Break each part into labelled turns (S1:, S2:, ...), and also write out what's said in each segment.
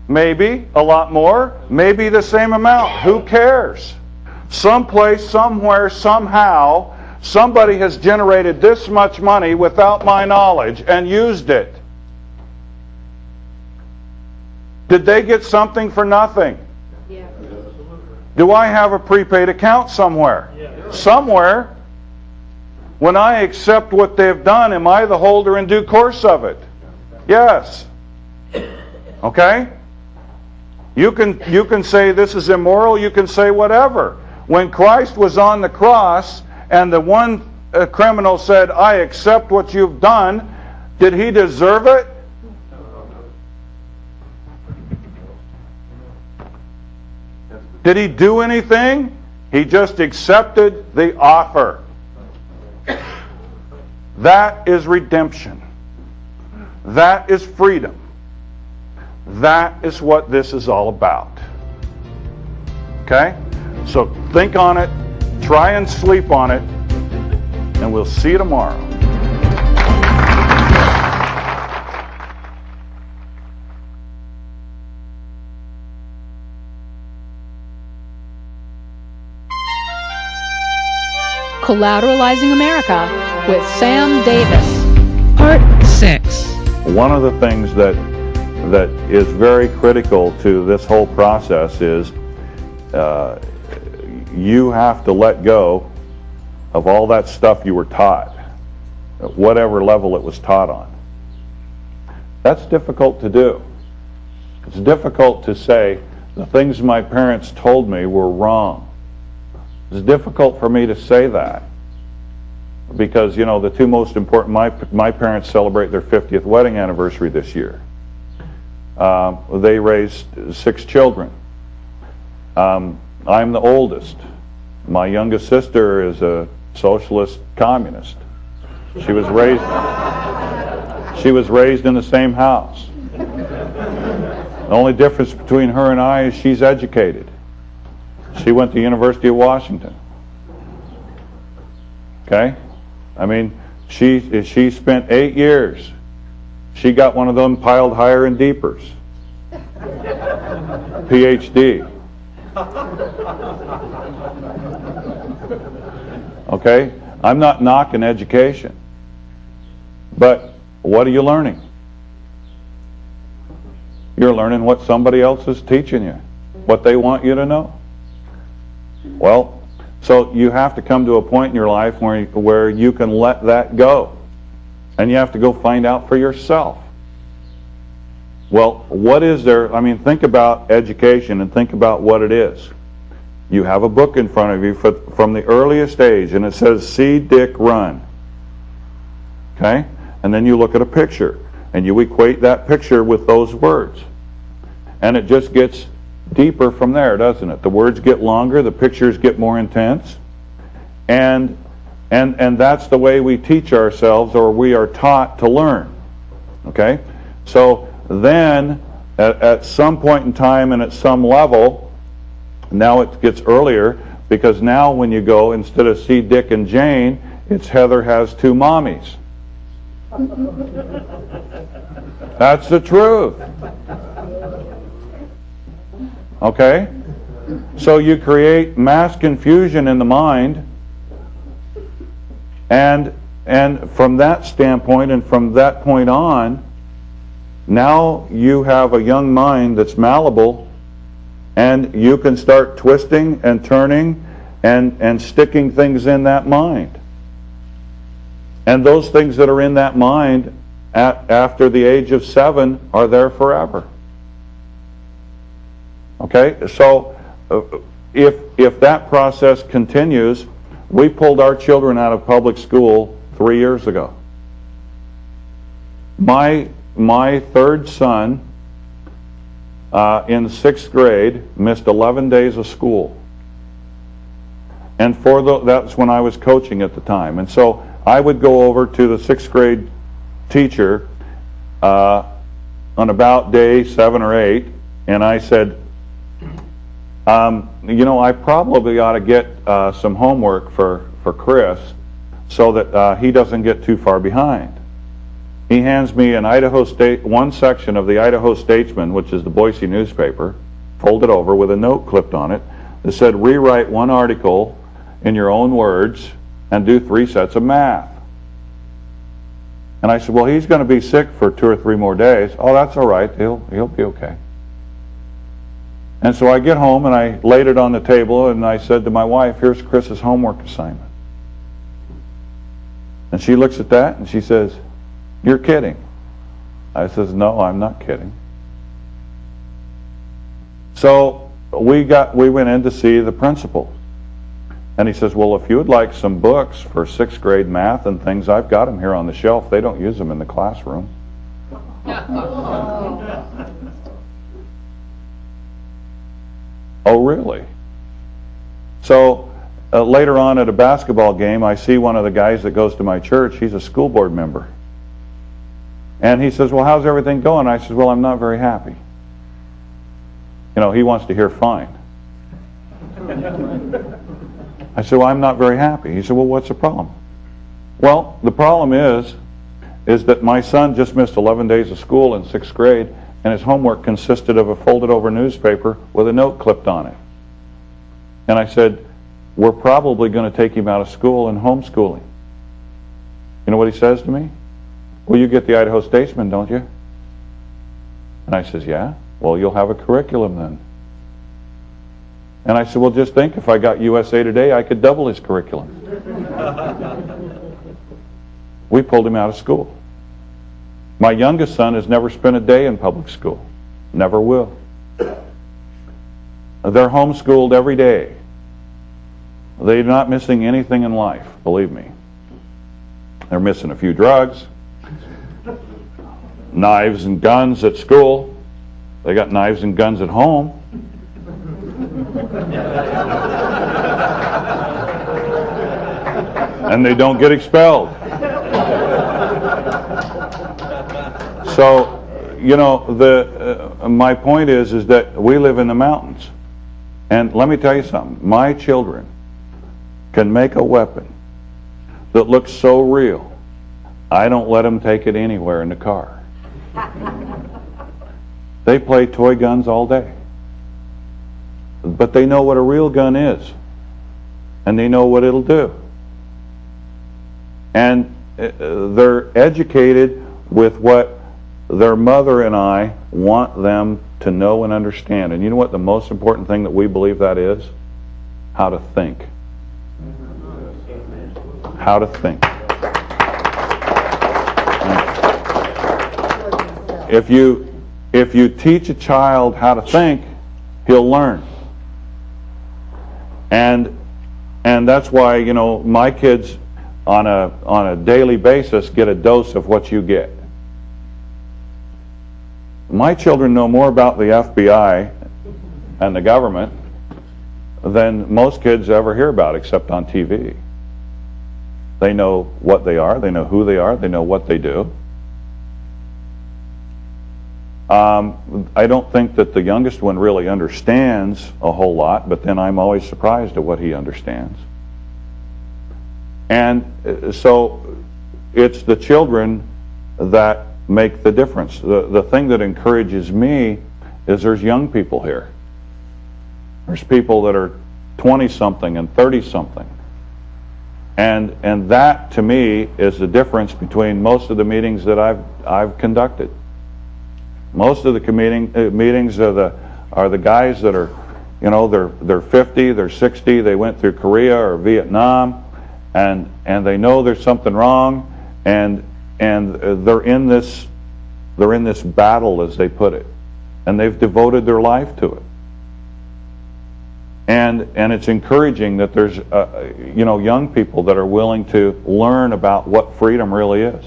S1: Maybe a lot more, maybe the same amount. Who cares? Someplace, somewhere, somehow, somebody has generated this much money without my knowledge and used it. Did they get something for nothing?
S2: Yeah.
S1: Do I have a prepaid account somewhere?
S3: Yeah.
S1: Somewhere. When I accept what they've done, am I the holder in due course of it? Yes. Okay? You can say this is immoral, you can say whatever. When Christ was on the cross and the one criminal said, I accept what you've done, did he deserve it? Did he do anything? He just accepted the offer. That is redemption. That is freedom. That is what this is all about. Okay? So think on it, try and sleep on it, and we'll see you tomorrow.
S4: Collateralizing America with Sam Davis. Part 6.
S1: One of the things that is very critical to this whole process is you have to let go of all that stuff you were taught, at whatever level it was taught on. That's difficult to do. It's difficult to say the things my parents told me were wrong. It's difficult for me to say that because, you know, the two most important, my parents celebrate their 50th wedding anniversary this year. They raised 6 children. I'm the oldest. My youngest sister is a socialist communist. She was raised in the same house. The only difference between her and I is she's educated. She went to the University of Washington. Okay? I mean, she spent 8 years. She got one of them piled higher and deepers. PhD. Okay? I'm not knocking education. But what are you learning? You're learning what somebody else is teaching you, what they want you to know. Well, so you have to come to a point in your life where you can let that go. And you have to go find out for yourself. Well, what is there? I mean, think about education and think about what it is. You have a book in front of you from the earliest age, and it says, see Dick run. Okay? And then you look at a picture, and you equate that picture with those words. And it just gets deeper from there, doesn't it? The words get longer, the pictures get more intense. And that's the way we teach ourselves, or we are taught to learn. Okay? So then, at some point in time and at some level, now it gets earlier, because now when you go, instead of see Dick and Jane, it's Heather has 2 mommies. That's the truth. Okay? So you create mass confusion in the mind, and from that standpoint and from that point on, now you have a young mind that's malleable, and you can start twisting and turning and sticking things in that mind. And those things that are in that mind after the age of 7 are there forever. Okay? So if that process continues, we pulled our children out of public school 3 years ago. My 3rd son in 6th grade missed 11 days of school. And that's when I was coaching at the time. And so I would go over to the 6th grade teacher on about day 7 or 8, and I said, I probably ought to get some homework for Chris so that he doesn't get too far behind. he hands me an one section of the Idaho Statesman, which is the Boise newspaper, folded over with a note clipped on it that said, rewrite one article in your own words and do 3 sets of math. And I said, well, he's going to be sick for 2 or 3 more days. Oh, that's all right. He'll be okay. And so I get home and I laid it on the table and I said to my wife, here's Chris's homework assignment. And she looks at that and she says, you're kidding. I says, no, I'm not kidding. So we went in to see the principal. And he says, well, if you would like some books for 6th grade math and things, I've got them here on the shelf. They don't use them in the classroom. Oh, really? So later on at a basketball game, I see one of the guys that goes to my church. He's a school board member. And he says, well, how's everything going? I said, well, I'm not very happy. You know, he wants to hear fine. I said, well, I'm not very happy. He said, well, what's the problem? Well, the problem is that my son just missed 11 days of school in 6th grade, and his homework consisted of a folded over newspaper with a note clipped on it. And I said, we're probably going to take him out of school and homeschooling. You know what he says to me? Well, you get the Idaho Statesman, don't you? And I says, yeah. Well, you'll have a curriculum then. And I said, well, just think, if I got USA Today, I could double his curriculum. We pulled him out of school. My youngest son has never spent a day in public school. Never will. They're homeschooled every day. They're not missing anything in life, believe me. They're missing a few drugs, knives and guns at school. They got knives and guns at home. And they don't get expelled. So, you know, my point is that we live in the mountains. And let me tell you something. My children can make a weapon that looks so real, I don't let them take it anywhere in the car. They play toy guns all day. But they know what a real gun is. And they know what it'll do. And they're educated with what their mother and I want them to know and understand. And you know what the most important thing that we believe that is? How to think. How to think. If you teach a child how to think, he'll learn. And that's why, you know, my kids on a daily basis get a dose of what you get. My children know more about the FBI and the government than most kids ever hear about, except on TV. They know what they are, they know who they are, they know what they do. I don't think that the youngest one really understands a whole lot, but then I'm always surprised at what he understands. And so it's the children that make the difference. The thing that encourages me is there's young people here. There's people that are 20-something and 30-something. And that, to me, is the difference between most of the meetings that I've conducted. Most of the meetings are the guys that are, you know, they're 50, they're 60, they went through Korea or Vietnam, and they know there's something wrong, and they're in this battle, as they put it, and they've devoted their life to it. And it's encouraging that there's you know, young people that are willing to learn about what freedom really is.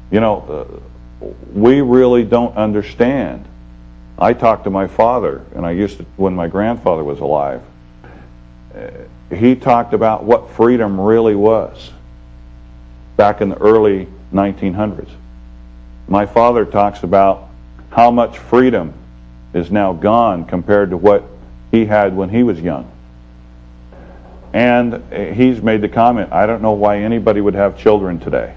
S1: You know, we really don't understand. I talked to my father, and I used to, when my grandfather was alive, he talked about what freedom really was back in the early 1900s. My father talks about how much freedom is now gone compared to what he had when he was young. And he's made the comment, I don't know why anybody would have children today.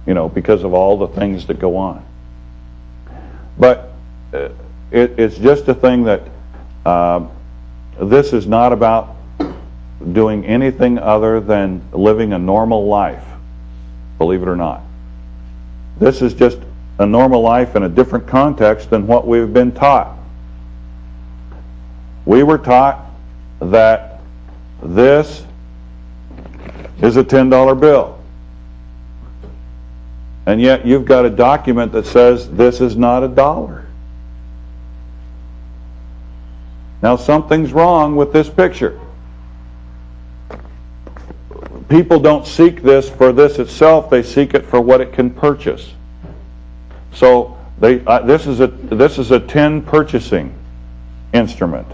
S1: You know, because of all the things that go on. But it's just a thing that this is not about doing anything other than living a normal life, believe it or not. This is just a normal life in a different context than what we've been taught. We were taught that this is a $10 bill. And yet you've got a document that says this is not a dollar. Now something's wrong with this picture. People don't seek this for this itself, they seek it for what it can purchase. So this is a tin purchasing instrument.